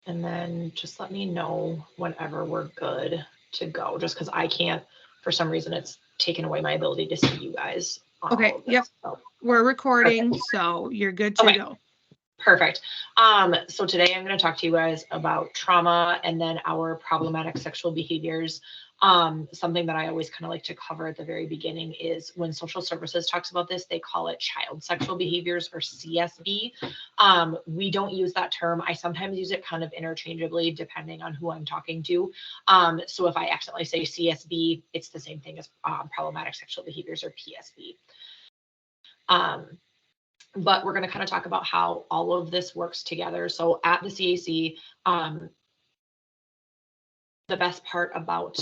And then just let me know whenever we're good to go, just because I can't, for some reason, it's taken away my ability to see you guys on all Okay, of yep. this. So, We're perfect. recording, so you're good to Okay, go. perfect. So today I'm going to talk to you guys about trauma and then our problematic sexual behaviors. Something that I always kind of like to cover at the very beginning is when social services talks about this, they call it child sexual behaviors or CSB. We don't use that term. I sometimes use it kind of interchangeably depending on who I'm talking to. So if I accidentally say CSB, it's the same thing as problematic sexual behaviors or PSB. Um, but we're going to kind of talk about how all of this works together. So at the CAC, the best part about,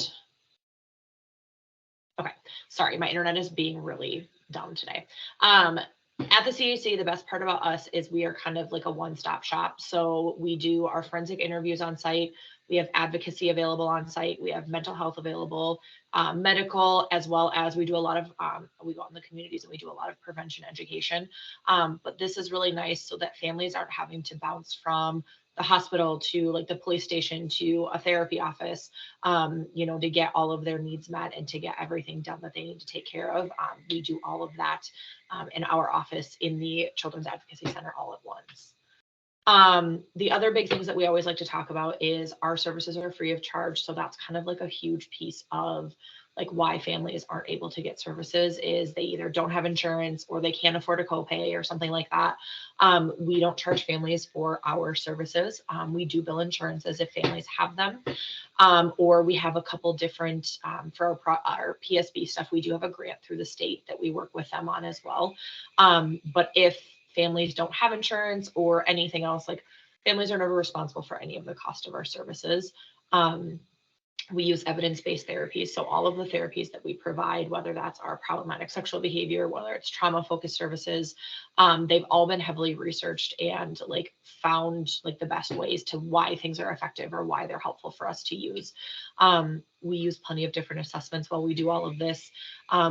okay, sorry, my internet is being really dumb today. At the CAC, the best part about us is we are kind of like a one-stop shop. So we do our forensic interviews on site. We have advocacy available on site. We have mental health available, medical, as well as we do a lot of, we go out in the communities and we do a lot of prevention education. But this is really nice so that families aren't having to bounce from the hospital to like the police station to a therapy office, to get all of their needs met and to get everything done that they need to take care of. We do all of that in our office in the Children's Advocacy Center all at once. The other big things that we always like to talk about is our services are free of charge. So that's kind of like a huge piece of like why families aren't able to get services is they either don't have insurance or they can't afford a copay or something like that. We don't charge families for our services. We do bill insurances if families have them. Or we have a couple different, for our PSB stuff, we do have a grant through the state that we work with them on as well. But if families don't have insurance or anything else, like families are never responsible for any of the cost of our services. We use evidence-based therapies. So all of the therapies that we provide, whether that's our problematic sexual behavior, whether it's trauma-focused services, they've all been heavily researched and like found like the best ways to why things are effective or why they're helpful for us to use. We use plenty of different assessments while we do all of this.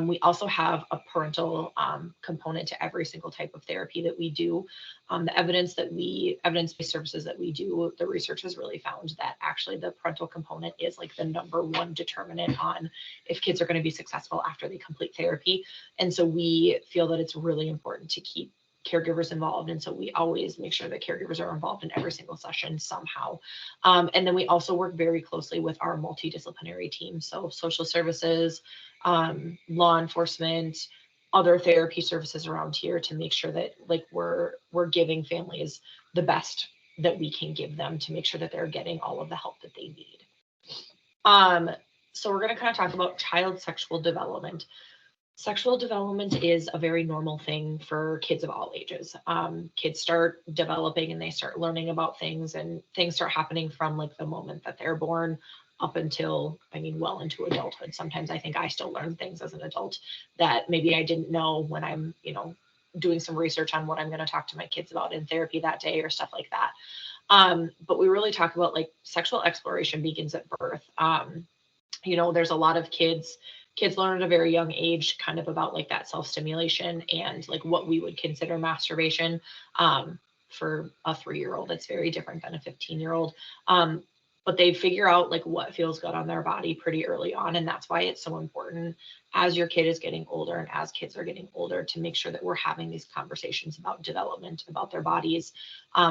We also have a parental component to every single type of therapy that we do. The evidence-based services that we do, the research has really found that actually the parental component is like the number one determinant on if kids are going to be successful after they complete therapy. And so we feel that it's really important to keep caregivers involved. And so we always make sure that caregivers are involved in every single session somehow. And then we also work very closely with our multidisciplinary team. So social services, law enforcement, other therapy services around here to make sure that like we're giving families the best that we can give them to make sure that they're getting all of the help that they need. Um, so we're going to kind of talk about child sexual development. Sexual development is a very normal thing for kids of all ages. Kids start developing and they start learning about things, and things start happening from like the moment that they're born up until, I mean, well into adulthood. Sometimes I think I still learn things as an adult that maybe I didn't know when I'm, doing some research on what I'm going to talk to my kids about in therapy that day or stuff like that. But we really talk about like sexual exploration begins at birth. There's a lot of kids learn at a very young age kind of about like that self-stimulation and like what we would consider masturbation. For a 3-year-old, it's very different than a 15-year-old. But they figure out like what feels good on their body pretty early on, and that's why it's so important as your kid is getting older and as kids are getting older to make sure that we're having these conversations about development, about their bodies,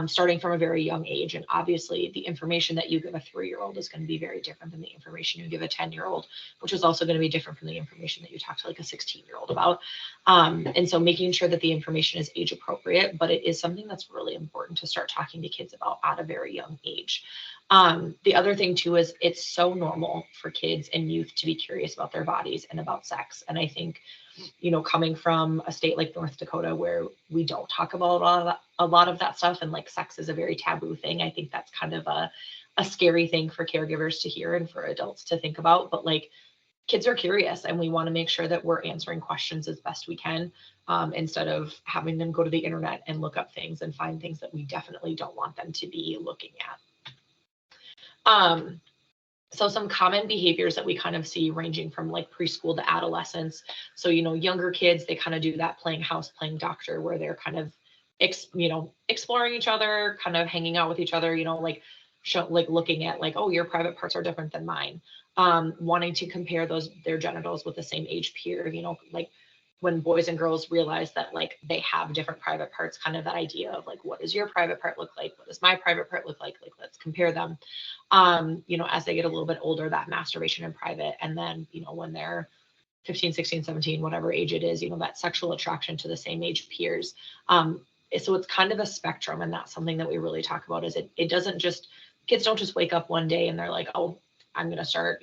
starting from a very young age. And obviously the information that you give a 3-year-old is going to be very different than the information you give a 10-year-old, which is also going to be different from the information that you talk to like a 16-year-old about. And so making sure that the information is age appropriate, but it is something that's really important to start talking to kids about at a very young age. The other thing too is it's so normal for kids and youth to be curious about their bodies and about sex. And I think, coming from a state like North Dakota where we don't talk about a lot of that stuff and like sex is a very taboo thing, I think that's kind of a scary thing for caregivers to hear and for adults to think about. But like kids are curious and we want to make sure that we're answering questions as best we can, instead of having them go to the internet and look up things and find things that we definitely don't want them to be looking at. So some common behaviors that we kind of see ranging from like preschool to adolescence. So, younger kids, they kind of do that playing house, playing doctor, where they're kind of, exploring each other, kind of hanging out with each other, like like looking at like, oh, your private parts are different than mine. Wanting to compare their genitals with the same age peer, like when boys and girls realize that like they have different private parts, kind of that idea of like, what does your private part look like? What does my private part look like? Like, let's compare them. As they get a little bit older, that masturbation in private. And then, when they're 15, 16, 17, whatever age it is, that sexual attraction to the same age peers. So it's kind of a spectrum, and that's something that we really talk about. Is it doesn't just, kids don't just wake up one day and they're like, oh, I'm going to start,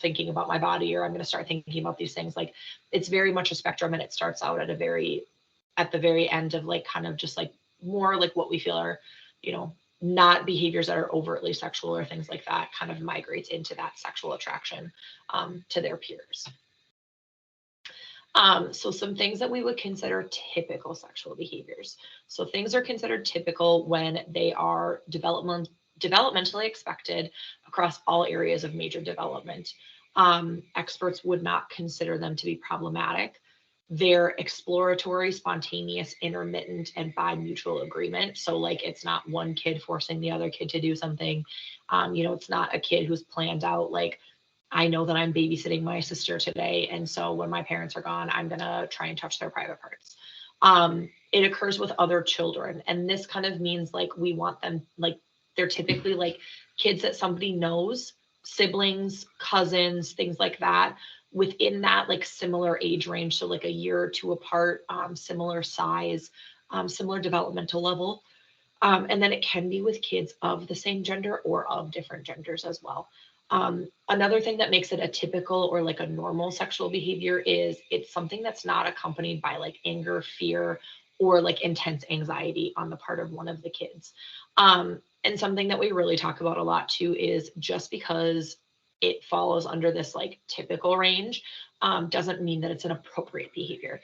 thinking about my body, or I'm going to start thinking about these things. Like, it's very much a spectrum, and it starts out at the very end of like kind of just like more like what we feel are, not behaviors that are overtly sexual or things like that, kind of migrates into that sexual attraction to their peers. So some things that we would consider typical sexual behaviors. So things are considered typical when they are developmentally expected across all areas of major development. Experts would not consider them to be problematic. They're exploratory, spontaneous, intermittent, and by mutual agreement. So like, it's not one kid forcing the other kid to do something. It's not a kid who's planned out like, I know that I'm babysitting my sister today, and so when my parents are gone, I'm gonna try and touch their private parts. It occurs with other children, and this kind of means like we want them, like they're typically like kids that somebody knows, siblings, cousins, things like that, within that like similar age range, so like a year or two apart, similar size, similar developmental level. And then it can be with kids of the same gender or of different genders as well. Another thing that makes it a typical or like a normal sexual behavior is it's something that's not accompanied by like anger, fear, or like intense anxiety on the part of one of the kids. And something that we really talk about a lot too is just because it falls under this like typical range doesn't mean that it's an appropriate behavior.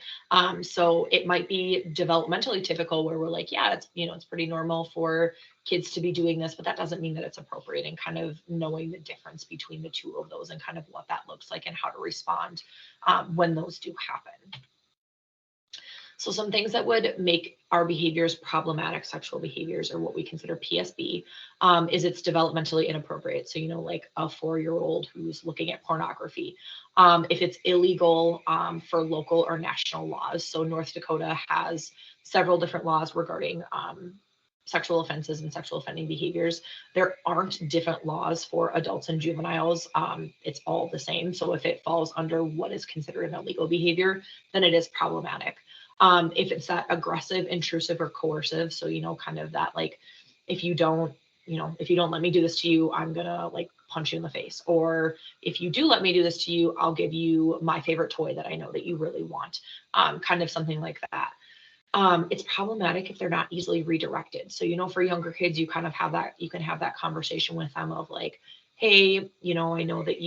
So it might be developmentally typical where we're like, yeah, it's pretty normal for kids to be doing this, but that doesn't mean that it's appropriate, and kind of knowing the difference between the two of those and kind of what that looks like and how to respond when those do happen. So some things that would make our behaviors problematic sexual behaviors, or what we consider PSB, is it's developmentally inappropriate. So, like a 4-year-old who's looking at pornography. If it's illegal for local or national laws. So North Dakota has several different laws regarding sexual offenses and sexual offending behaviors. There aren't different laws for adults and juveniles. It's all the same. So if it falls under what is considered an illegal behavior, then it is problematic. If it's that aggressive, intrusive, or coercive, so, kind of that, like, if you don't let me do this to you, I'm gonna like punch you in the face. Or if you do let me do this to you, I'll give you my favorite toy that I know that you really want. Kind of something like that. It's problematic if they're not easily redirected. So, for younger kids, you kind of have that, you can have that conversation with them of like, hey, I know that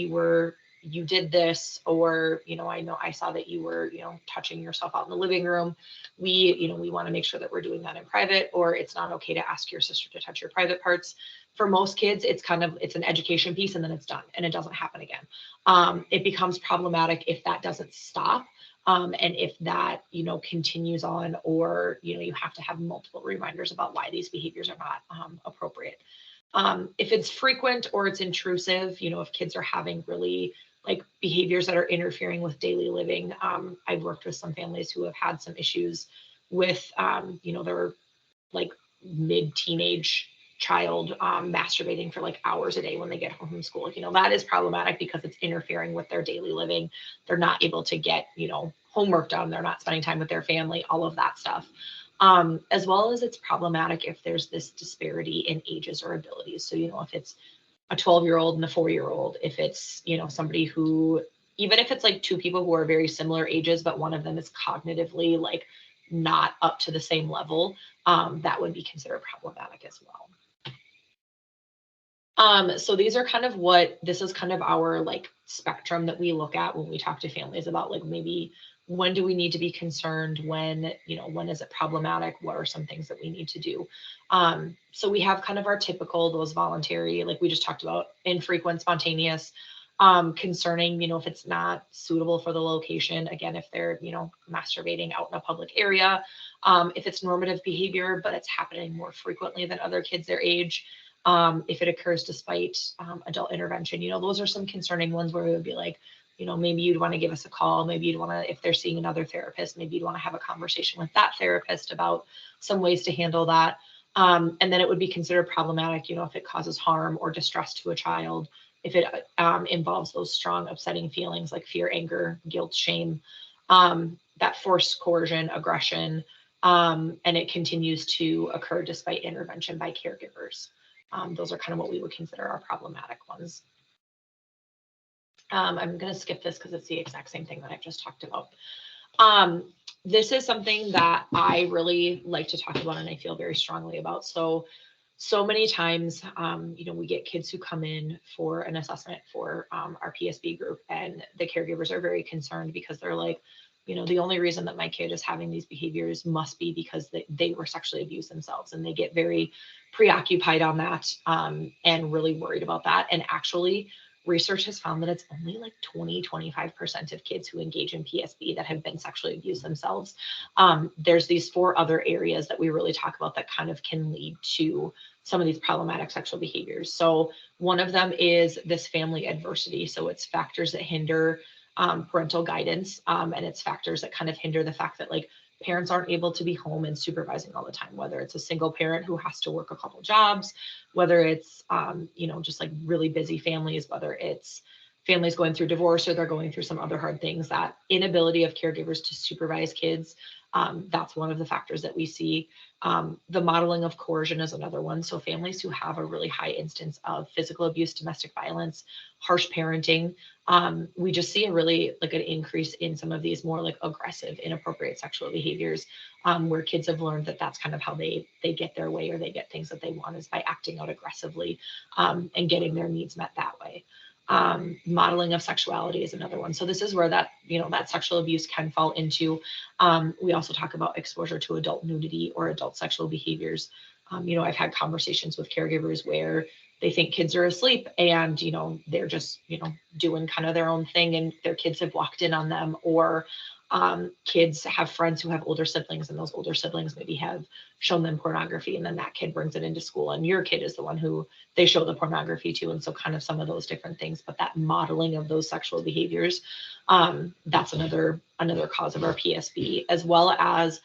you did this, or, I saw that you were, touching yourself out in the living room. We want to make sure that we're doing that in private, or it's not okay to ask your sister to touch your private parts. For most kids, it's an education piece, and then it's done and it doesn't happen again. It becomes problematic if that doesn't stop. And if that, continues on, or, you have to have multiple reminders about why these behaviors are not appropriate. If it's frequent or it's intrusive, if kids are having really like behaviors that are interfering with daily living. I've worked with some families who have had some issues with, their like mid-teenage child masturbating for like hours a day when they get home from school. That is problematic because it's interfering with their daily living. They're not able to get, homework done. They're not spending time with their family, all of that stuff. As well as it's problematic if there's this disparity in ages or abilities. So, if it's a 12-year-old and a 4-year-old, if it's, somebody who, even if it's like two people who are very similar ages, but one of them is cognitively like not up to the same level, that would be considered problematic as well. So this is kind of our like spectrum that we look at when we talk to families about like maybe when do we need to be concerned, when is it problematic, what are some things that we need to do. So we have kind of our typical, those voluntary, like we just talked about, infrequent, spontaneous, concerning, if it's not suitable for the location, again, if they're, masturbating out in a public area, if it's normative behavior, but it's happening more frequently than other kids their age. if it occurs despite adult intervention. Those are some concerning ones where we would be like, maybe you'd want to give us a call. Maybe you'd want to, if they're seeing another therapist, maybe you'd want to have a conversation with that therapist about some ways to handle that. And then it would be considered problematic, if it causes harm or distress to a child, if it involves those strong upsetting feelings like fear, anger, guilt, shame, that force, coercion, aggression, and it continues to occur despite intervention by caregivers. Those are kind of what we would consider our problematic ones. I'm going to skip this because it's the exact same thing that I've just talked about. This is something that I really like to talk about and I feel very strongly about. So many times, we get kids who come in for an assessment for our PSB group, and the caregivers are very concerned because they're like, the only reason that my kid is having these behaviors must be because they were sexually abused themselves, and they get very preoccupied on that and really worried about that. And actually, research has found that it's only like 20-25% of kids who engage in PSB that have been sexually abused themselves. There's these 4 other areas that we really talk about that kind of can lead to some of these problematic sexual behaviors. So one of them is this family adversity. So it's factors that hinder parental guidance, and it's factors that kind of hinder the fact that like parents aren't able to be home and supervising all the time, whether it's a single parent who has to work a couple jobs, whether it's, just like really busy families, whether it's families going through divorce or they're going through some other hard things. That inability of caregivers to supervise kids, that's one of the factors that we see. The modeling of coercion is another one. So families who have a really high instance of physical abuse, domestic violence, harsh parenting, we just see a really like an increase in some of these more like aggressive, inappropriate sexual behaviors, where kids have learned that that's kind of how they get their way or they get things that they want, is by acting out aggressively and getting their needs met that way. Modeling of sexuality is another one. So this is where that, that sexual abuse can fall into. We also talk about exposure to adult nudity or adult sexual behaviors. I've had conversations with caregivers where they think kids are asleep and, they're just, doing kind of their own thing, and their kids have walked in on them, or kids have friends who have older siblings, and those older siblings maybe have shown them pornography, and then that kid brings it into school, and your kid is the one who they show the pornography to. And so kind of some of those different things, but that modeling of those sexual behaviors, that's another cause of our PSB, as well as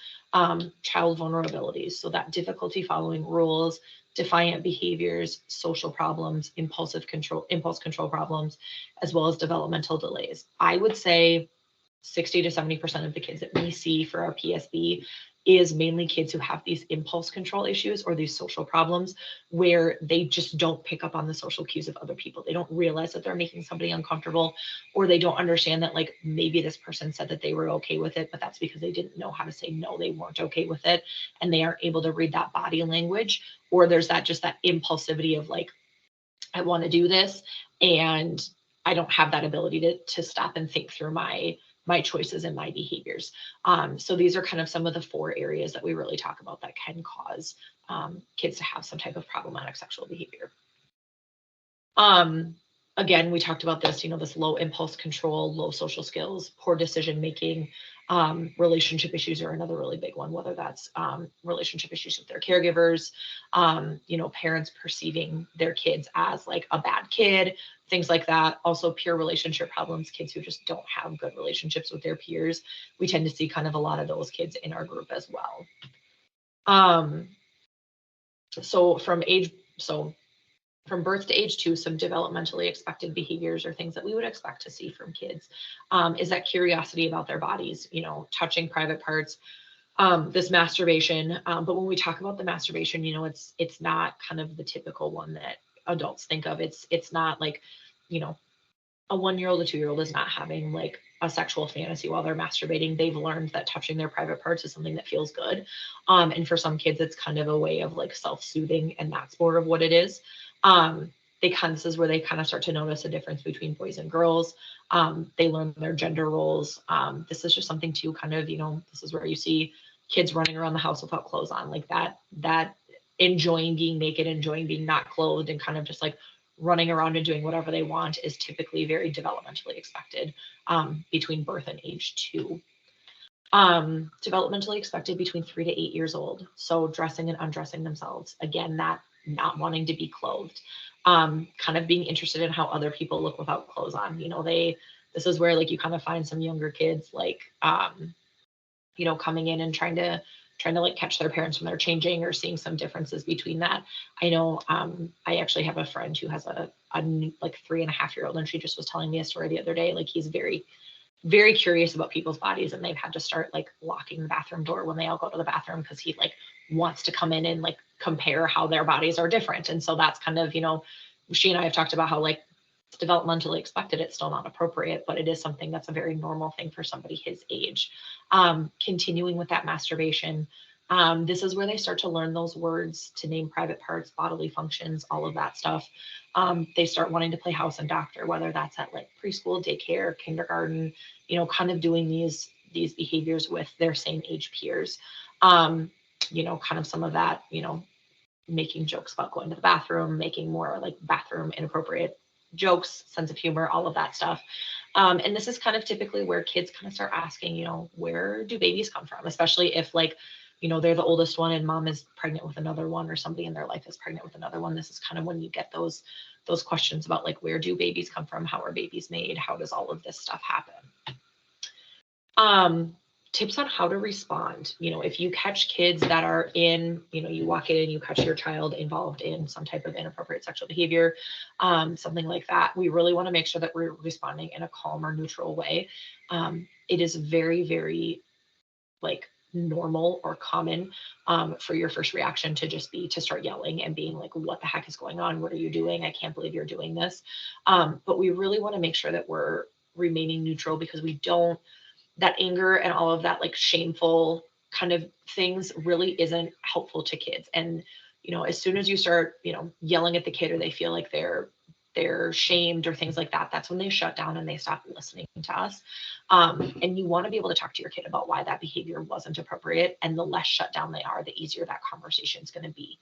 child vulnerabilities. So that difficulty following rules, defiant behaviors, social problems, impulse control problems, as well as developmental delays. I would say 60 to 70% of the kids that we see for our PSB is mainly kids who have these impulse control issues or these social problems where they just don't pick up on the social cues of other people. They don't realize that they're making somebody uncomfortable, or they don't understand that like maybe this person said that they were okay with it, but that's because they didn't know how to say no, they weren't okay with it, and they aren't able to read that body language. Or there's that impulsivity of like, I want to do this, and I don't have that ability to stop and think through my choices and my behaviors. So these are kind of some of the 4 areas that we really talk about that can cause kids to have some type of problematic sexual behavior. Again, we talked about this, this low impulse control, low social skills, poor decision making, relationship issues are another really big one, whether that's relationship issues with their caregivers, parents perceiving their kids as like a bad kid, things like that. Also peer relationship problems, kids who just don't have good relationships with their peers. We tend to see kind of a lot of those kids in our group as well. From birth to age 2, some developmentally expected behaviors or things that we would expect to see from kids is that curiosity about their bodies, touching private parts, this masturbation. But when we talk about the masturbation, it's not kind of the typical one that adults think of. It's not like, a 1-year-old, a 2-year-old is not having like a sexual fantasy while they're masturbating. They've learned that touching their private parts is something that feels good. And for some kids, it's kind of a way of like self-soothing, and that's more of what it is. This is where they kind of start to notice a difference between boys and girls. They learn their gender roles. This is just something to kind of, this is where you see kids running around the house without clothes on, like that enjoying being naked, enjoying being not clothed, and kind of just like running around and doing whatever they want is typically very developmentally expected between birth and age 2. Developmentally expected between 3 to 8 years old. So dressing and undressing themselves. Again, that not wanting to be clothed, kind of being interested in how other people look without clothes on. This is where like you kind of find some younger kids like, coming in and trying to like catch their parents when they're changing or seeing some differences between that. I know I actually have a friend who has a like 3.5-year-old, and she just was telling me a story the other day. Like he's very, very curious about people's bodies, and they've had to start like locking the bathroom door when they all go to the bathroom because he like wants to come in and like compare how their bodies are different. And so that's kind of, she and I have talked about how like it's developmentally expected, it's still not appropriate, but it is something that's a very normal thing for somebody his age. Continuing with that masturbation, this is where they start to learn those words to name private parts, bodily functions, all of that stuff. They start wanting to play house and doctor, whether that's at like preschool, daycare, kindergarten, kind of doing these behaviors with their same age peers. Kind of some of that, making jokes about going to the bathroom, making more like bathroom inappropriate jokes, sense of humor, all of that stuff. And this is kind of typically where kids kind of start asking, where do babies come from? Especially if like, they're the oldest one and mom is pregnant with another one, or somebody in their life is pregnant with another one. This is kind of when you get those questions about like, where do babies come from? How are babies made? How does all of this stuff happen? Tips on how to respond. If you catch kids that are in, you walk in and you catch your child involved in some type of inappropriate sexual behavior, something like that, we really want to make sure that we're responding in a calm or neutral way. It is very, very like normal or common for your first reaction to just be to start yelling and being like, what the heck is going on? What are you doing? I can't believe you're doing this. But we really want to make sure that we're remaining neutral, because that anger and all of that like shameful kind of things really isn't helpful to kids. And as soon as you start yelling at the kid, or they feel like they're shamed or things like that, that's when they shut down and they stop listening to us. And you want to be able to talk to your kid about why that behavior wasn't appropriate, and the less shut down they are, the easier that conversation is going to be.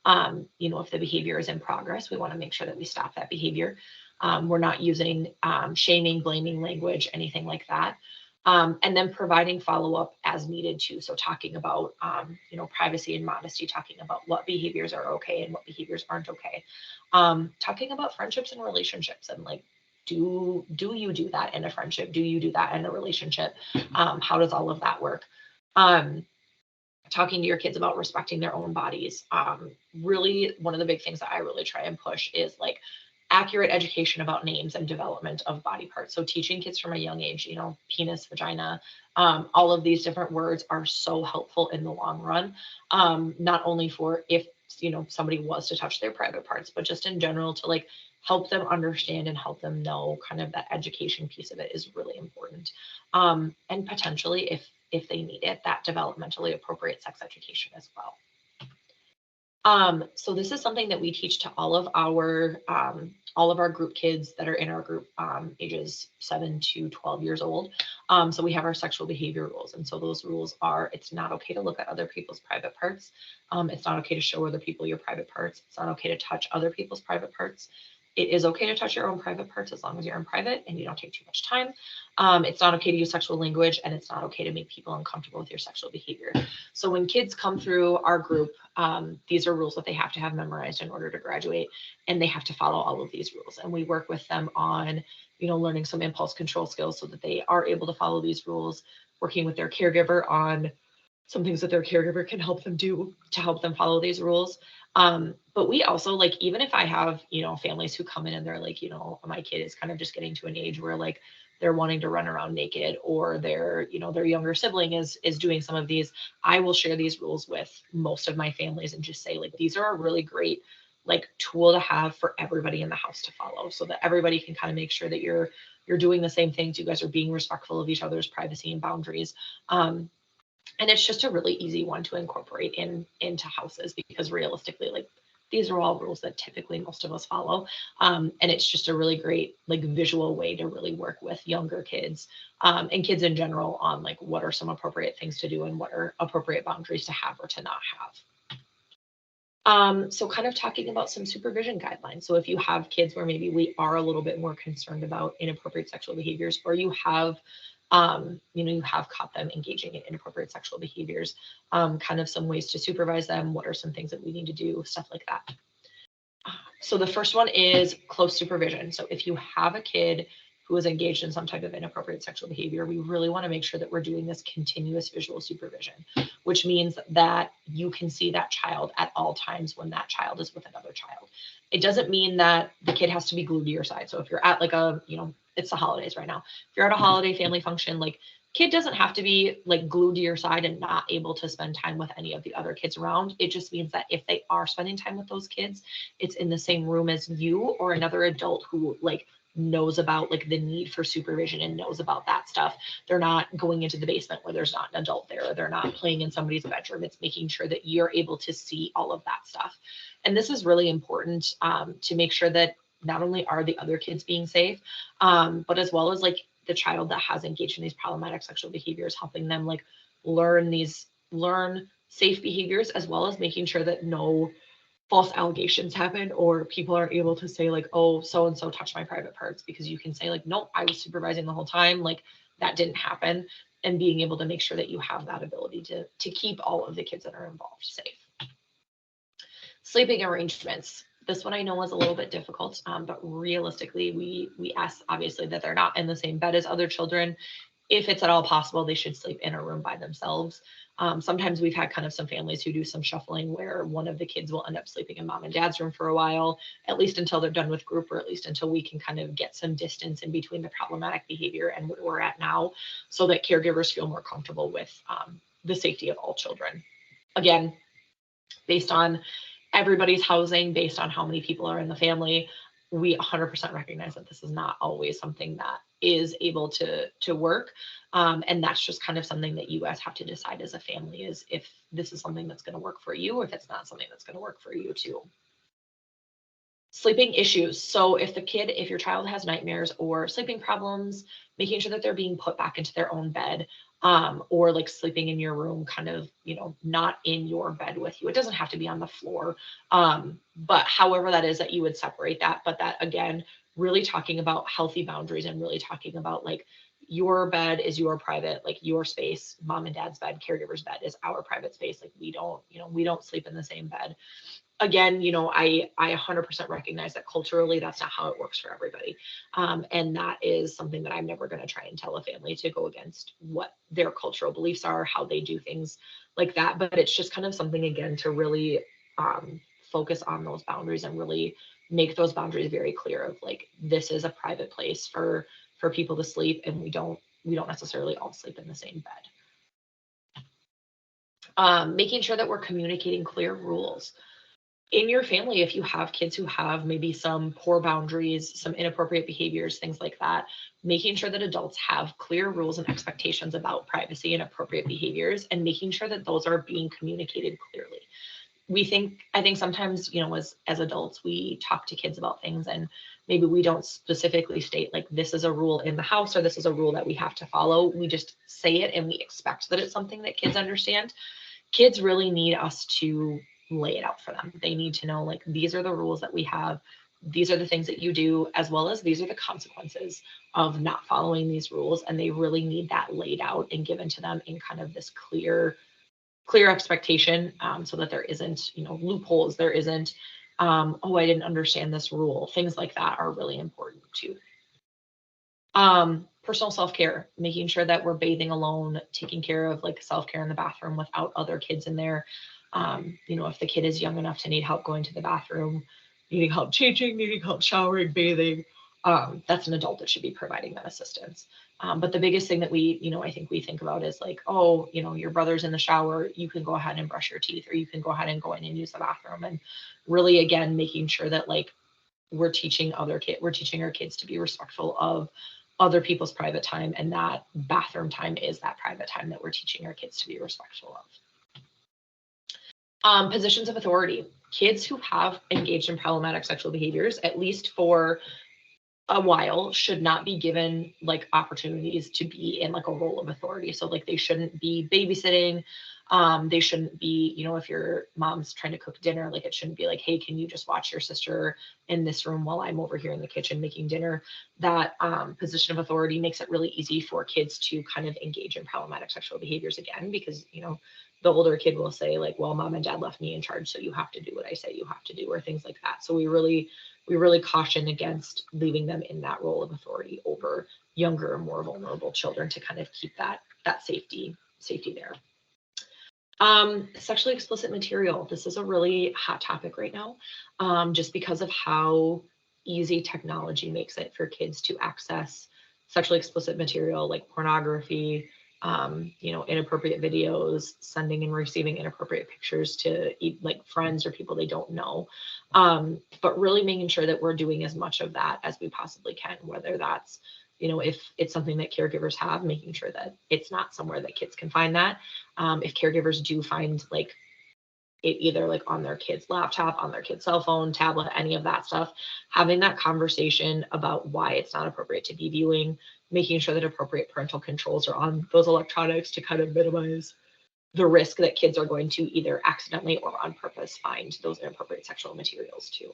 If the behavior is in progress, we want to make sure that we stop that behavior. We're not using shaming, blaming language, anything like that. And then providing follow-up as needed too. So talking about, privacy and modesty, talking about what behaviors are okay and what behaviors aren't okay. Talking about friendships and relationships, and like, do you do that in a friendship? Do you do that in a relationship? How does all of that work? Talking to your kids about respecting their own bodies. Really, one of the big things that I really try and push is like accurate education about names and development of body parts. So teaching kids from a young age, penis, vagina, all of these different words are so helpful in the long run. Not only for if, somebody was to touch their private parts, but just in general to like help them understand and help them know. Kind of that education piece of it is really important. And potentially if they need it, that developmentally appropriate sex education as well. So this is something that we teach to all of our group kids that are in our group, ages 7 to 12 years old. So we have our sexual behavior rules. And so those rules are, it's not okay to look at other people's private parts. It's not okay to show other people your private parts. It's not okay to touch other people's private parts. It is okay to touch your own private parts as long as you're in private and you don't take too much time. It's not okay to use sexual language, and it's not okay to make people uncomfortable with your sexual behavior. So when kids come through our group, these are rules that they have to have memorized in order to graduate, and they have to follow all of these rules. And we work with them on, learning some impulse control skills so that they are able to follow these rules, working with their caregiver on some things that their caregiver can help them do to help them follow these rules. But we also, like, even if I have, families who come in and they're like, my kid is kind of just getting to an age where like they're wanting to run around naked, or their younger sibling is doing some of these, I will share these rules with most of my families and just say, like, these are a really great like tool to have for everybody in the house to follow, so that everybody can kind of make sure that you're doing the same things. You guys are being respectful of each other's privacy and boundaries. And it's just a really easy one to incorporate into houses, because realistically, like, these are all rules that typically most of us follow. And it's just a really great like visual way to really work with younger kids, and kids in general, on like what are some appropriate things to do and what are appropriate boundaries to have or to not have. So kind of talking about some supervision guidelines. So if you have kids where maybe we are a little bit more concerned about inappropriate sexual behaviors, or you have You have caught them engaging in inappropriate sexual behaviors, kind of some ways to supervise them. What are some things that we need to do? Stuff like that. So the first one is close supervision. So if you have a kid who is engaged in some type of inappropriate sexual behavior, we really want to make sure that we're doing this continuous visual supervision, which means that you can see that child at all times when that child is with another child. It doesn't mean that the kid has to be glued to your side. So if you're at like it's the holidays right now. If you're at a holiday family function, like kid doesn't have to be like glued to your side and not able to spend time with any of the other kids around. It just means that if they are spending time with those kids, it's in the same room as you or another adult who like knows about like the need for supervision and knows about that stuff. They're not going into the basement where there's not an adult there. They're not playing in somebody's bedroom. It's making sure that you're able to see all of that stuff. And this is really important to make sure that not only are the other kids being safe, but as well as like the child that has engaged in these problematic sexual behaviors, helping them like learn safe behaviors, as well as making sure that no false allegations happen or people are able to say like, oh, so and so touched my private parts, because you can say like, nope, I was supervising the whole time, like that didn't happen, and being able to make sure that you have that ability to keep all of the kids that are involved safe. Sleeping arrangements. This one I know is a little bit difficult, but realistically, we ask obviously that they're not in the same bed as other children. If it's at all possible, they should sleep in a room by themselves. Sometimes we've had kind of some families who do some shuffling where one of the kids will end up sleeping in mom and dad's room for a while, at least until they're done with group, or at least until we can kind of get some distance in between the problematic behavior and where we're at now, so that caregivers feel more comfortable with the safety of all children. Again, based on everybody's housing, based on how many people are in the family, we 100% recognize that this is not always something that is able to work. And that's just kind of something that you guys have to decide as a family, is if this is something that's going to work for you, or if it's not something that's going to work for you too. Sleeping issues. So if your child has nightmares or sleeping problems, making sure that they're being put back into their own bed, or like sleeping in your room, kind of, not in your bed with you. It doesn't have to be on the floor. But however that is that you would separate that. But that, again, really talking about healthy boundaries and really talking about like your bed is your private, like your space. Mom and dad's bed, caregiver's bed is our private space. Like we don't sleep in the same bed. Again, I 100% recognize that culturally that's not how it works for everybody. And that is something that I'm never going to try and tell a family to go against what their cultural beliefs are, how they do things like that. But it's just kind of something, again, to really focus on those boundaries and really make those boundaries very clear of like, this is a private place for people to sleep, and we don't necessarily all sleep in the same bed. Making sure that we're communicating clear rules. In your family, if you have kids who have maybe some poor boundaries, some inappropriate behaviors, things like that, making sure that adults have clear rules and expectations about privacy and appropriate behaviors, and making sure that those are being communicated clearly. I think sometimes, as adults, we talk to kids about things and maybe we don't specifically state like, this is a rule in the house, or this is a rule that we have to follow. We just say it and we expect that it's something that kids understand. Kids really need us to lay it out for them. They need to know like, these are the rules that we have. These are the things that you do, as well as these are the consequences of not following these rules. And they really need that laid out and given to them in kind of this clear expectation, so that there isn't, loopholes. There isn't, oh, I didn't understand this rule. Things like that are really important too. Personal self-care, making sure that we're bathing alone, taking care of like self-care in the bathroom without other kids in there. If the kid is young enough to need help going to the bathroom, needing help changing, needing help showering, bathing, that's an adult that should be providing that assistance. But the biggest thing that I think we think about is like, oh, your brother's in the shower, you can go ahead and brush your teeth, or you can go ahead and go in and use the bathroom. And really, again, making sure that like we're teaching our kids to be respectful of other people's private time, and that bathroom time is that private time that we're teaching our kids to be respectful of. Positions of authority. Kids who have engaged in problematic sexual behaviors, at least for a while should not be given like opportunities to be in like a role of authority. So like they shouldn't be babysitting. They shouldn't be, you know, if your mom's trying to cook dinner, like it shouldn't be like, hey, can you just watch your sister in this room while I'm over here in the kitchen making dinner? That position of authority makes it really easy for kids to kind of engage in problematic sexual behaviors again, because, you know, the older kid will say like, well, mom and dad left me in charge, so you have to do what I say you have to do, or things like that. So we really caution against leaving them in that role of authority over younger, more vulnerable children, to kind of keep that safety there. Sexually explicit material. This is a really hot topic right now, just because of how easy technology makes it for kids to access sexually explicit material like pornography, you know, inappropriate videos, sending and receiving inappropriate pictures to like friends or people they don't know. But really making sure that we're doing as much of that as we possibly can, whether that's, you know, if it's something that caregivers have, making sure that it's not somewhere that kids can find that. If caregivers do find like it either like on their kid's laptop, on their kid's cell phone, tablet, any of that stuff, having that conversation about why it's not appropriate to be viewing, making sure that appropriate parental controls are on those electronics to kind of minimize the risk that kids are going to either accidentally or on purpose find those inappropriate sexual materials too.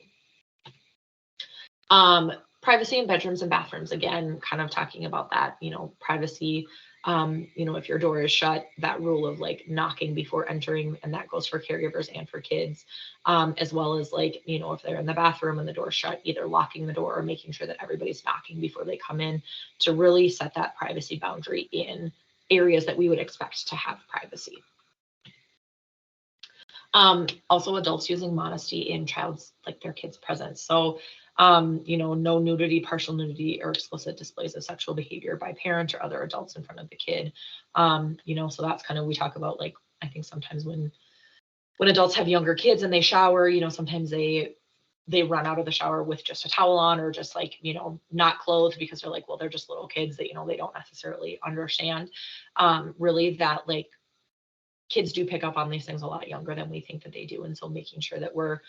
Privacy in bedrooms and bathrooms, again, kind of talking about that, you know, privacy. You know, if your door is shut, that rule of like knocking before entering, and that goes for caregivers and for kids, as well as like, you know, if they're in the bathroom and the door's shut, either locking the door or making sure that everybody's knocking before they come in, to really set that privacy boundary in areas that we would expect to have privacy. Also adults using modesty in child's, like their kids' presence. So, you know, no nudity, partial nudity, or explicit displays of sexual behavior by parent or other adults in front of the kid. You know, so that's kind of, we talk about like, I think sometimes when adults have younger kids and they shower, you know, sometimes they run out of the shower with just a towel on, or just like, you know, not clothed, because they're like, well, they're just little kids that, you know, they don't necessarily understand really that like kids do pick up on these things a lot younger than we think that they do. And so making sure that we're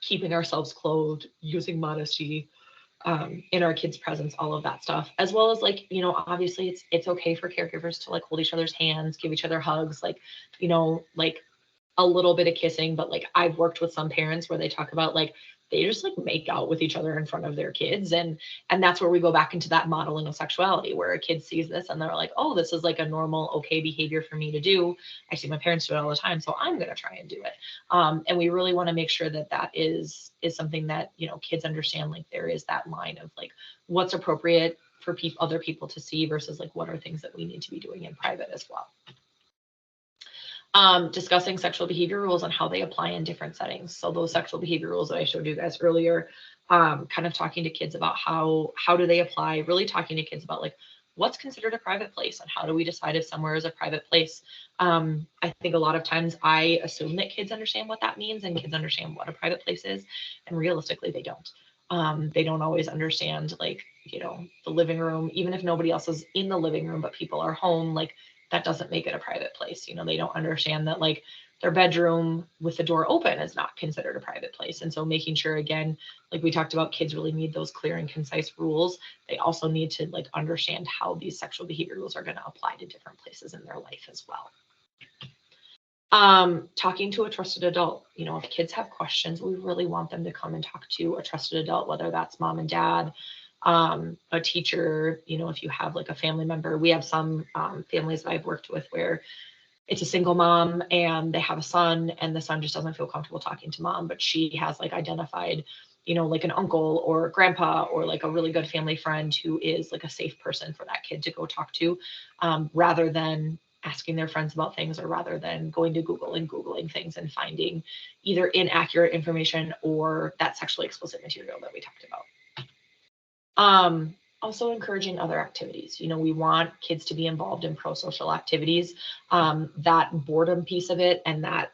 keeping ourselves clothed, using modesty in our kids' presence, all of that stuff, as well as like, you know, obviously it's okay for caregivers to like hold each other's hands, give each other hugs, like, you know, like a little bit of kissing. But like I've worked with some parents where they talk about like they just like make out with each other in front of their kids, and that's where we go back into that modeling of sexuality, where a kid sees this and they're like, oh, this is like a normal, okay behavior for me to do. I see my parents do it all the time, so I'm going to try and do it. And we really want to make sure that that is something that, you know, kids understand, like there is that line of like what's appropriate for other people to see versus like what are things that we need to be doing in private as well. Discussing sexual behavior rules and how they apply in different settings. So those sexual behavior rules that I showed you guys earlier, kind of talking to kids about how do they apply, really talking to kids about like what's considered a private place and how do we decide if somewhere is a private place. I think a lot of times I assume that kids understand what that means and kids understand what a private place is, and realistically they don't. They don't always understand, like, you know, the living room, even if nobody else is in the living room but people are home, like that doesn't make it a private place. You know, they don't understand that like their bedroom with the door open is not considered a private place. And so making sure, again, like we talked about, kids really need those clear and concise rules. They also need to like understand how these sexual behavior rules are going to apply to different places in their life as well. Talking to a trusted adult. You know, if kids have questions, we really want them to come and talk to a trusted adult, whether that's mom and dad, a teacher, you know, if you have like a family member. We have some families that I've worked with where it's a single mom and they have a son, and the son just doesn't feel comfortable talking to mom, but she has like identified, you know, like an uncle or grandpa or like a really good family friend who is like a safe person for that kid to go talk to, rather than asking their friends about things, or rather than going to Google and Googling things and finding either inaccurate information or that sexually explicit material that we talked about. Also encouraging other activities. You know, we want kids to be involved in pro-social activities. That boredom piece of it and that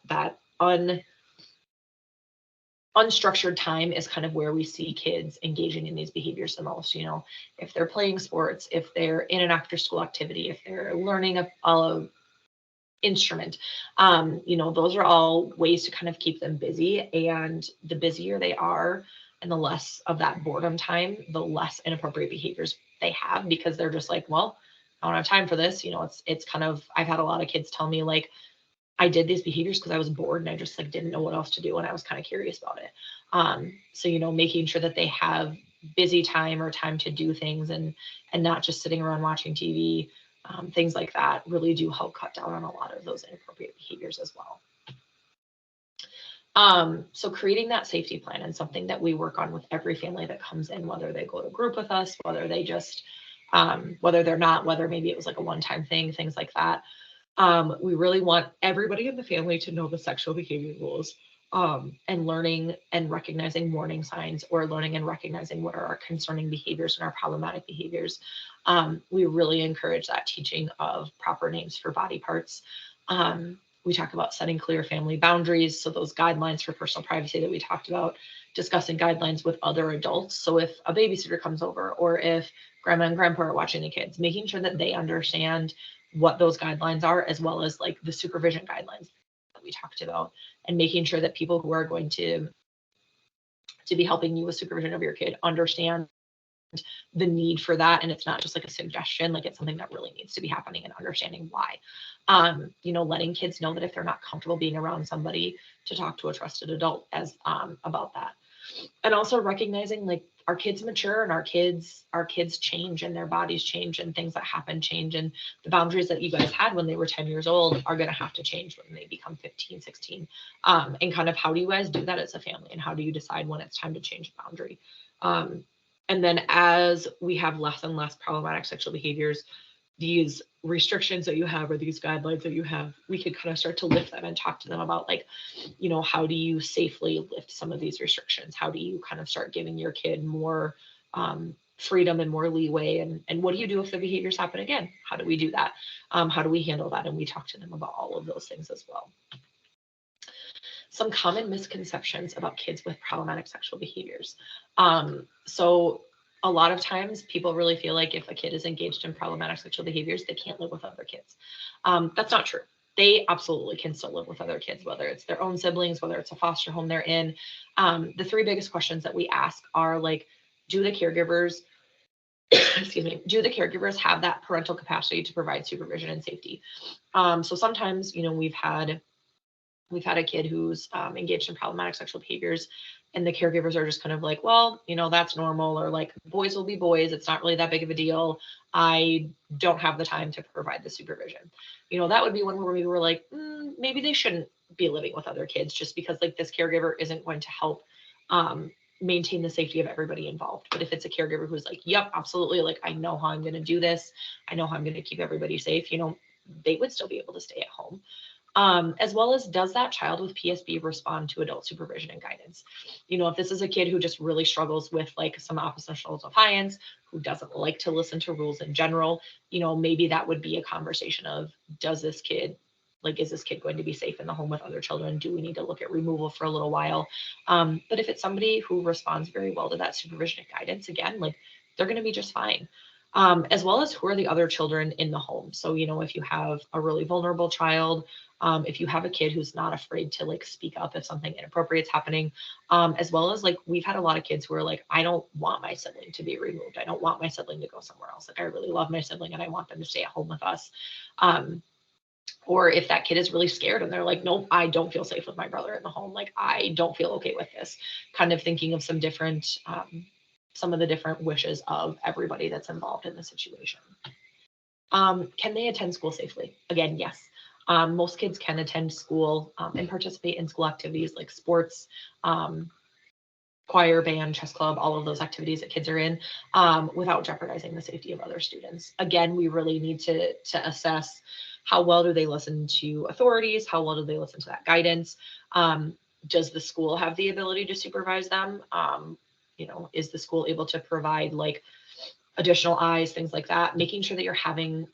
unstructured time is kind of where we see kids engaging in these behaviors the most. You know, if they're playing sports, if they're in an after school activity, if they're learning a instrument, you know, those are all ways to kind of keep them busy. And the busier they are, And the less of that boredom time, the less inappropriate behaviors they have, because they're just like, well, I don't have time for this. It's kind of, I've had a lot of kids tell me like, I did these behaviors because I was bored and I just like didn't know what else to do and I was kind of curious about it. So making sure that they have busy time or time to do things and not just sitting around watching TV, things like that really do help cut down on a lot of those inappropriate behaviors as well. So creating that safety plan, and something that we work on with every family that comes in, whether they go to group with us, whether they just, whether they're not, whether maybe it was like a one-time thing, things like that. We really want everybody in the family to know the sexual behavior rules, and learning and recognizing warning signs, or learning and recognizing what are our concerning behaviors and our problematic behaviors. We really encourage that teaching of proper names for body parts. We talk about setting clear family boundaries. So those guidelines for personal privacy that we talked about, discussing guidelines with other adults. So if a babysitter comes over, or if grandma and grandpa are watching the kids, making sure that they understand what those guidelines are, as well as like the supervision guidelines that we talked about, and making sure that people who are going to be helping you with supervision of your kid understand the need for that, and it's not just like a suggestion, like it's something that really needs to be happening, and understanding why. Letting kids know that if they're not comfortable being around somebody, to talk to a trusted adult as about that. And also recognizing like our kids mature, and our kids change, and their bodies change, and things that happen change, and the boundaries that you guys had when they were 10 years old are going to have to change when they become 15, 16. And kind of how do you guys do that as a family, and how do you decide when it's time to change a boundary? And then as we have less and less problematic sexual behaviors, these restrictions that you have, or these guidelines that you have, we could kind of start to lift them and talk to them about like, how do you safely lift some of these restrictions? How do you kind of start giving your kid more freedom and more leeway? And what do you do if the behaviors happen again? How do we do that? How do we handle that? And we talk to them about all of those things as well. Some common misconceptions about kids with problematic sexual behaviors. So a lot of times people really feel like if a kid is engaged in problematic sexual behaviors, they can't live with other kids. That's not true. They absolutely can still live with other kids, whether it's their own siblings, whether it's a foster home they're in. The three biggest questions that we ask are like, do the caregivers do the caregivers have that parental capacity to provide supervision and safety? So sometimes, we've had a kid who's engaged in problematic sexual behaviors, and the caregivers are just kind of like, well, that's normal, or like, boys will be boys. It's not really that big of a deal. I don't have the time to provide the supervision. That would be one where we were like, maybe they shouldn't be living with other kids, just because like this caregiver isn't going to help maintain the safety of everybody involved. But if it's a caregiver who's like, yep, absolutely, like I know how I'm going to do this, I know how I'm going to keep everybody safe, they would still be able to stay at home. As well as, does that child with PSB respond to adult supervision and guidance? If this is a kid who just really struggles with like some oppositional defiance, who doesn't like to listen to rules in general, maybe that would be a conversation of, is this kid going to be safe in the home with other children? Do we need to look at removal for a little while? But if it's somebody who responds very well to that supervision and guidance, again, like they're going to be just fine. As well as, who are the other children in the home? So, if you have a really vulnerable child, if you have a kid who's not afraid to like speak up if something inappropriate is happening, as well as like, we've had a lot of kids who are like, I don't want my sibling to be removed. I don't want my sibling to go somewhere else. Like, I really love my sibling and I want them to stay at home with us. Or if that kid is really scared and they're like, nope, I don't feel safe with my brother in the home. Like, I don't feel okay with this. Kind of thinking of some of the different wishes of everybody that's involved in the situation. Can they attend school safely? Again, yes. Most kids can attend school and participate in school activities like sports, choir, band, chess club, all of those activities that kids are in, without jeopardizing the safety of other students. Again, we really need to assess how well do they listen to authorities, how well do they listen to that guidance. Does the school have the ability to supervise them? Is the school able to provide like additional eyes, things like that? Making sure that you're having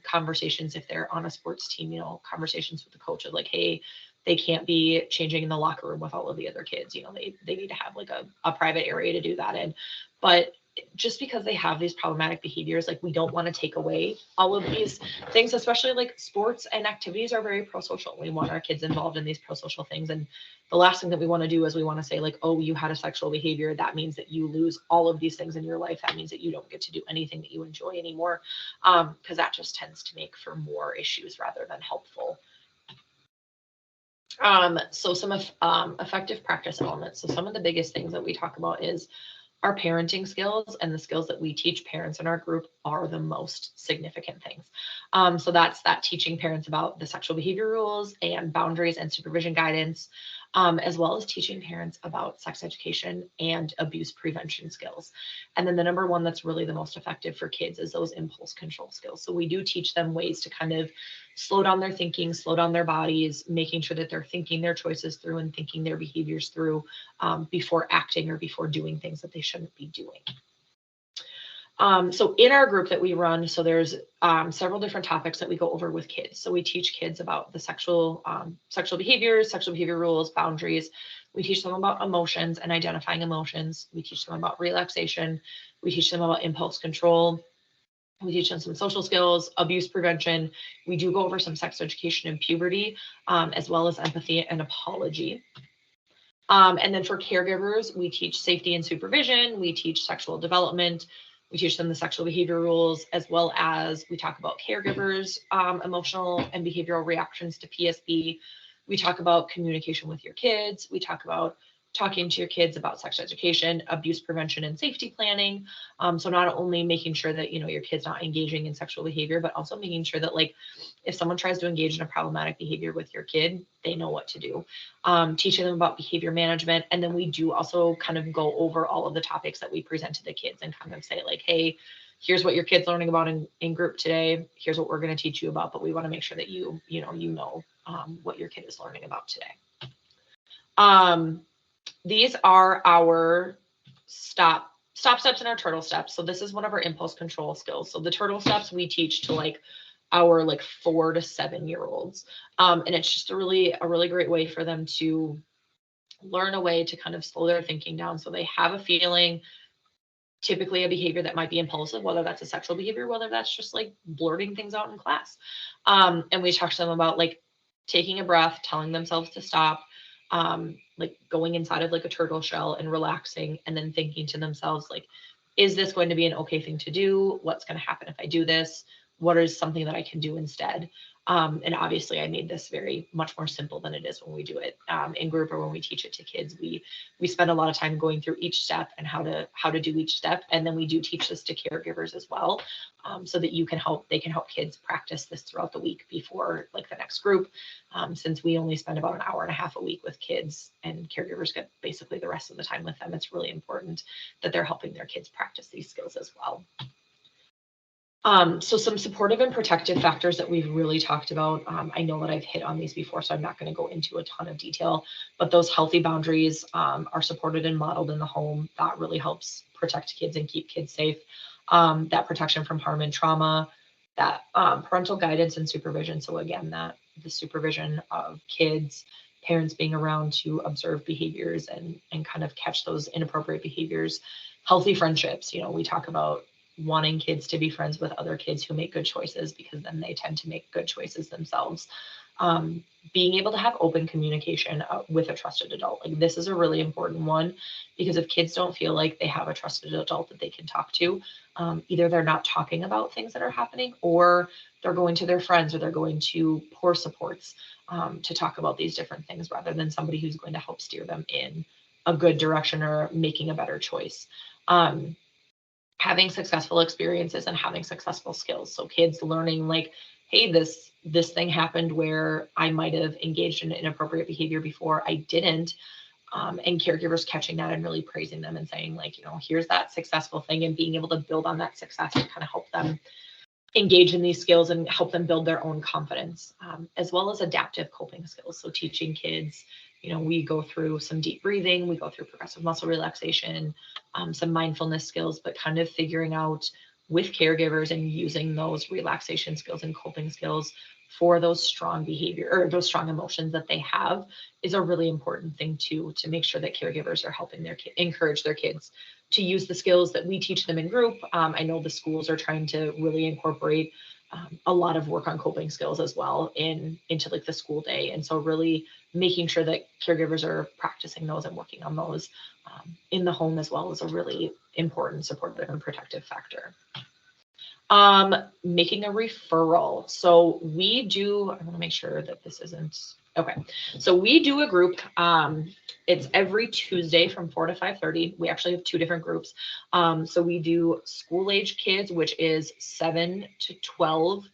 conversations, if they're on a sports team, conversations with the coach of like, hey, they can't be changing in the locker room with all of the other kids. They need to have like a private area to do that in. But just because they have these problematic behaviors, like we don't want to take away all of these things, especially like sports and activities are very pro-social. We want our kids involved in these pro-social things. And the last thing that we want to do is we want to say like, oh, you had a sexual behavior. That means that you lose all of these things in your life. That means that you don't get to do anything that you enjoy anymore. Because that just tends to make for more issues rather than helpful. So some of effective practice elements. So some of the biggest things that we talk about is our parenting skills, and the skills that we teach parents in our group are the most significant things. So that's that teaching parents about the sexual behavior rules and boundaries and supervision guidance, as well as teaching parents about sex education and abuse prevention skills. And then the number one that's really the most effective for kids is those impulse control skills. So we do teach them ways to kind of slow down their thinking, slow down their bodies, making sure that they're thinking their choices through and thinking their behaviors through before acting or before doing things that they shouldn't be doing. So in our group that we run, so there's several different topics that we go over with kids. So we teach kids about the sexual behaviors, sexual behavior rules, boundaries. We teach them about emotions and identifying emotions. We teach them about relaxation. We teach them about impulse control. We teach them some social skills, abuse prevention. We do go over some sex education and puberty, as well as empathy and apology. And then for caregivers, we teach safety and supervision. We teach sexual development. We teach them the sexual behavior rules, as well as we talk about caregivers' emotional and behavioral reactions to PSB. We talk about communication with your kids. We talk about talking to your kids about sex education, abuse prevention, and safety planning. So not only making sure that, you know, your kid's not engaging in sexual behavior, but also making sure that, like, if someone tries to engage in a problematic behavior with your kid, they know what to do. Teaching them about behavior management. And then we do also kind of go over all of the topics that we present to the kids and kind of say like, hey, here's what your kid's learning about in group today. Here's what we're going to teach you about, but we want to make sure that you know what your kid is learning about today. These are our stop steps and our turtle steps. So this is one of our impulse control skills. So the turtle steps we teach to like our 4 to 7 year olds. And it's just a really great way for them to learn a way to kind of slow their thinking down. So they have a feeling, typically a behavior that might be impulsive, whether that's a sexual behavior, whether that's just like blurting things out in class. And we talk to them about like taking a breath, telling themselves to stop, like going inside of like a turtle shell and relaxing, and then thinking to themselves, like, is this going to be an okay thing to do? What's going to happen if I do this? What is something that I can do instead? And obviously I made this very much more simple than it is when we do it in group or when we teach it to kids. We spend a lot of time going through each step and how to do each step. And then we do teach this to caregivers as well, so that they can help kids practice this throughout the week before like the next group. Since we only spend about an hour and a half a week with kids and caregivers get basically the rest of the time with them, it's really important that they're helping their kids practice these skills as well. So some supportive and protective factors that we've really talked about. I know that I've hit on these before, so I'm not going to go into a ton of detail, but those healthy boundaries are supported and modeled in the home. That really helps protect kids and keep kids safe. That protection from harm and trauma, that parental guidance and supervision. So again, that the supervision of kids, parents being around to observe behaviors and kind of catch those inappropriate behaviors. Healthy friendships. You know, we talk about wanting kids to be friends with other kids who make good choices, because then they tend to make good choices themselves. Being able to have open communication with a trusted adult. Like, this is a really important one, because if kids don't feel like they have a trusted adult that they can talk to, either they're not talking about things that are happening, or they're going to their friends, or they're going to poor supports to talk about these different things, rather than somebody who's going to help steer them in a good direction or making a better choice. Having successful experiences and having successful skills. So kids learning like, hey, this thing happened where I might have engaged in inappropriate behavior before, I didn't. And caregivers catching that and really praising them and saying like, you know, here's that successful thing, and being able to build on that success and kind of help them engage in these skills and help them build their own confidence, as well as adaptive coping skills. So teaching kids, you know, we go through some deep breathing, we go through progressive muscle relaxation, some mindfulness skills, but kind of figuring out with caregivers and using those relaxation skills and coping skills for those strong behavior or those strong emotions that they have is a really important thing too, to make sure that caregivers are helping encourage their kids to use the skills that we teach them in group. I know the schools are trying to really incorporate a lot of work on coping skills as well into like the school day. And so really making sure that caregivers are practicing those and working on those in the home as well is a really important supportive and protective factor. Making a referral. So we do, I want to make sure that this isn't, okay. So we do a group, it's every Tuesday from 4 to 5:30. We actually have 2 different groups. So we do school age kids, which is 7 to 12,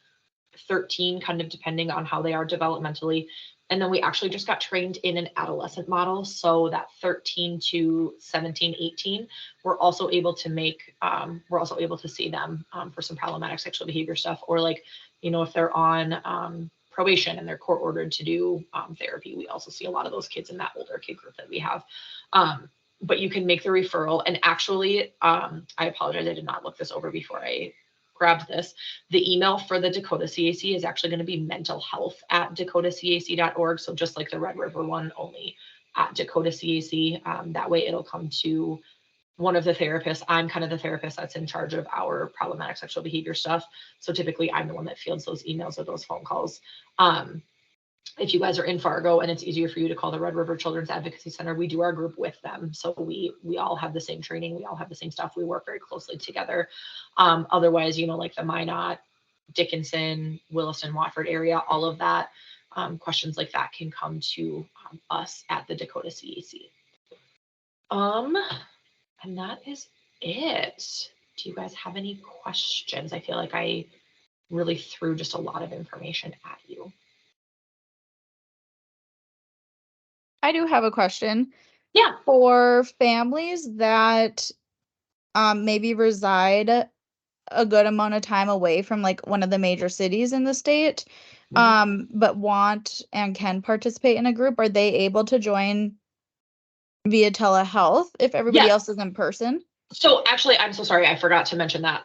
13, kind of depending on how they are developmentally. And then we actually just got trained in an adolescent model. So that 13 to 17, 18, we're also able to see them for some problematic sexual behavior stuff, or like, if they're on probation and they're court ordered to do therapy, we also see a lot of those kids in that older kid group that we have. But you can make the referral. And actually, I apologize, I did not look this over before I grabbed this. The email for the Dakota CAC is actually going to be mentalhealth@dakotacac.org. So just like the Red River one, only at Dakota CAC. That way it'll come to one of the therapists. I'm kind of the therapist that's in charge of our problematic sexual behavior stuff. So typically I'm the one that fields those emails or those phone calls. If you guys are in Fargo and it's easier for you to call the Red River Children's Advocacy Center, we do our group with them. So we all have the same training. We all have the same stuff. We work very closely together. Otherwise, like the Minot, Dickinson, Williston, Watford area, all of that, questions like that can come to us at the Dakota CAC. And that is it. Do you guys have any questions? I feel like I really threw just a lot of information at you. I do have a question. Yeah. For families that maybe reside a good amount of time away from like one of the major cities in the state, but want and can participate in a group, are they able to join via telehealth if everybody else is in person? So actually, I'm so sorry, I forgot to mention that.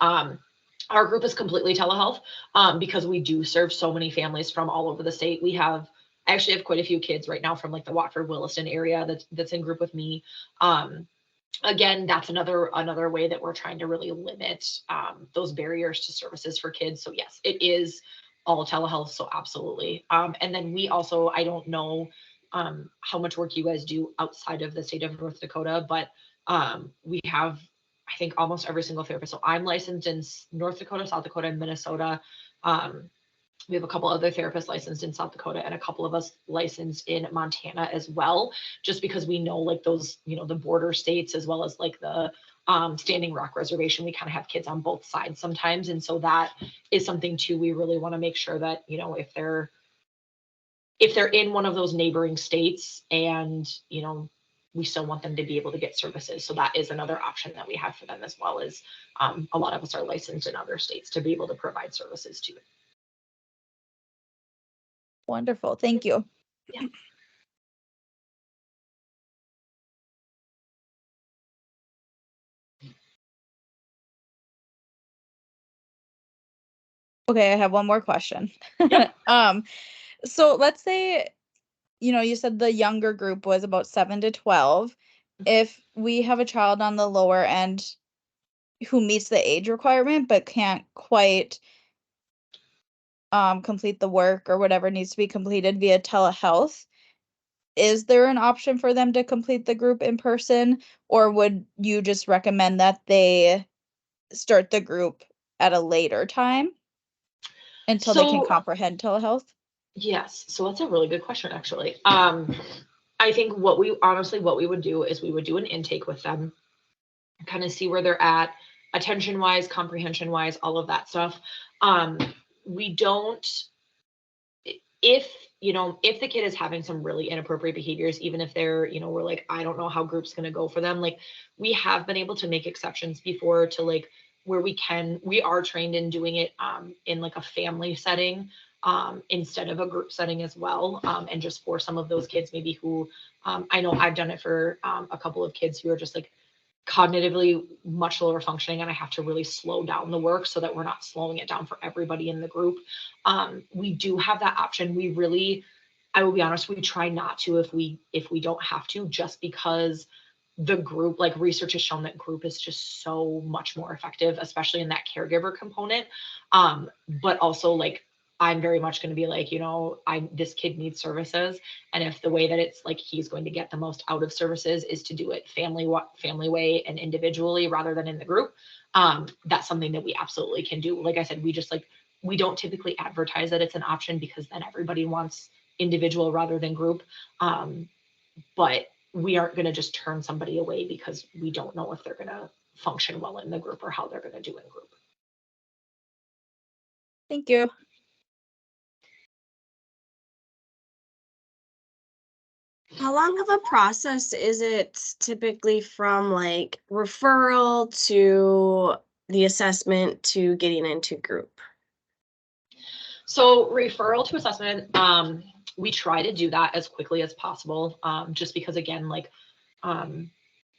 Our group is completely telehealth because we do serve so many families from all over the state. I actually have quite a few kids right now from like the Watford, Williston area that's in group with me. Again, that's another way that we're trying to really limit those barriers to services for kids. So yes, it is all telehealth. So absolutely. And then we also, I don't know how much work you guys do outside of the state of North Dakota, but we have, I think, almost every single therapist. So I'm licensed in North Dakota, South Dakota, and Minnesota. We have a couple other therapists licensed in South Dakota and a couple of us licensed in Montana as well, just because we know like those, the border states, as well as like the Standing Rock Reservation, we kind of have kids on both sides sometimes. And so that is something too, we really want to make sure that, if they're in one of those neighboring states and, we still want them to be able to get services. So that is another option that we have for them, as well as a lot of us are licensed in other states to be able to provide services too. Wonderful. Thank you. Yeah. Okay, I have one more question. Yep. So let's say, you said the younger group was about 7 to 12. If we have a child on the lower end who meets the age requirement but can't quite complete the work or whatever needs to be completed via telehealth, is there an option for them to complete the group in person, or would you just recommend that they start the group at a later time until they can comprehend telehealth? Yes. So that's a really good question, actually. I think what we would do is we would do an intake with them, kind of see where they're at, attention wise, comprehension wise, all of that stuff. We don't, if the kid is having some really inappropriate behaviors, even if they're, we're like, I don't know how group's going to go for them. Like, we have been able to make exceptions before to like where we are trained in doing it in like a family setting instead of a group setting as well. And just for some of those kids maybe who, I know I've done it for a couple of kids who are just like cognitively much lower functioning, and I have to really slow down the work so that we're not slowing it down for everybody in the group. We do have that option. We really, I will be honest, we try not to if we don't have to, just because the group, like research has shown that group is just so much more effective, especially in that caregiver component. But also like, I'm very much going to be like, this kid needs services. And if the way that it's like, he's going to get the most out of services is to do it family way and individually rather than in the group. That's something that we absolutely can do. Like I said, we don't typically advertise that it's an option because then everybody wants individual rather than group. But we aren't going to just turn somebody away because we don't know if they're going to function well in the group or how they're going to do in group. Thank you. How long of a process is it typically from like referral to the assessment to getting into group? So referral to assessment, we try to do that as quickly as possible, just because again, like,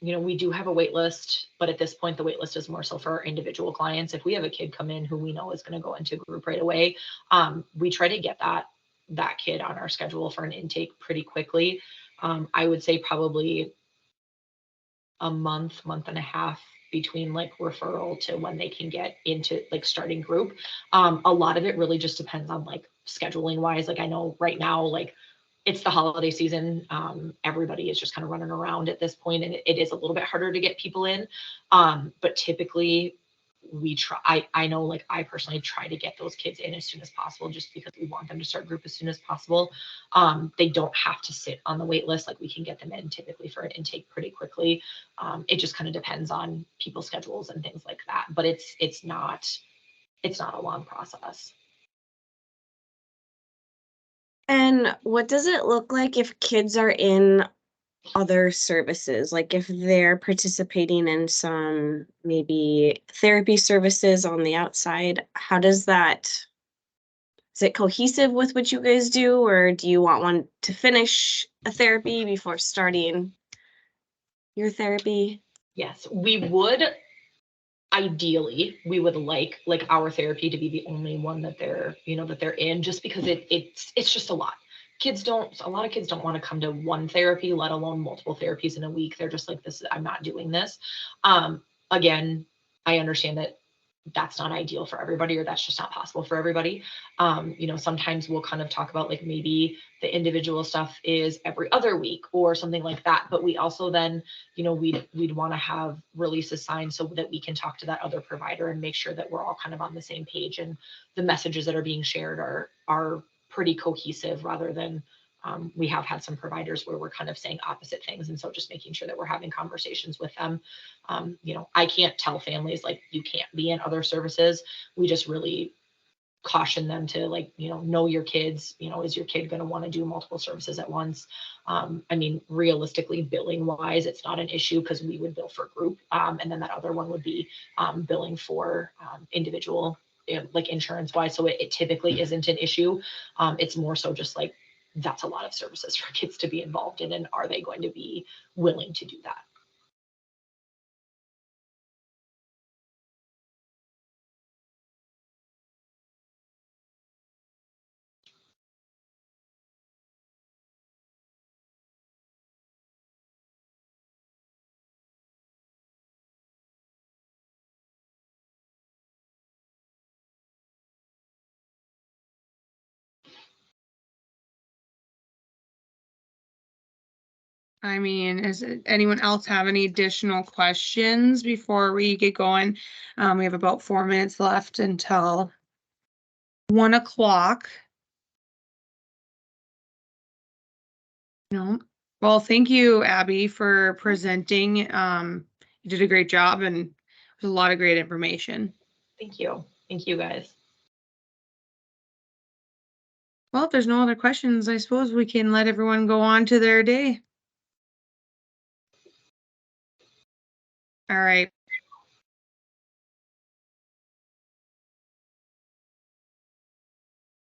we do have a wait list, but at this point, the wait list is more so for our individual clients. If we have a kid come in who we know is going to go into group right away, we try to get that kid on our schedule for an intake pretty quickly. I would say probably a month and a half between like referral to when they can get into like starting group. A lot of it really just depends on like scheduling wise. Like I know right now, like it's the holiday season. Everybody is just kind of running around at this point, and it is a little bit harder to get people in. But typically we try, I know like I personally try to get those kids in as soon as possible just because we want them to start group as soon as possible. They don't have to sit on the wait list. Like we can get them in typically for an intake pretty quickly. It just kind of depends on people's schedules and things like that, but it's not a long process. And what does it look like if kids are in other services? Like if they're participating in some maybe therapy services on the outside, how does that, is it cohesive with what you guys do, or do you want one to finish a therapy before starting your therapy? Yes, ideally we would like our therapy to be the only one that they're in, just because it's just a lot. A lot of kids don't want to come to one therapy, let alone multiple therapies in a week. They're just like, I'm not doing this. Again, I understand that that's not ideal for everybody, or that's just not possible for everybody. Sometimes we'll kind of talk about like maybe the individual stuff is every other week or something like that. But we also then, we'd want to have releases signed so that we can talk to that other provider and make sure that we're all kind of on the same page and the messages that are being shared are pretty cohesive, rather than we have had some providers where we're kind of saying opposite things. And so just making sure that we're having conversations with them. I can't tell families like you can't be in other services. We just really caution them to like, know your kids. Is your kid going to want to do multiple services at once? Realistically, billing wise, it's not an issue because we would bill for group. And then that other one would be billing for individual, like insurance wise. So it typically isn't an issue. It's more so just like, that's a lot of services for kids to be involved in, and are they going to be willing to do that? Does anyone else have any additional questions before we get going? We have about 4 minutes left until 1 o'clock. No. Well, thank you, Abby, for presenting. You did a great job, and there's a lot of great information. Thank you. Thank you, guys. Well, if there's no other questions, I suppose we can let everyone go on to their day. All right.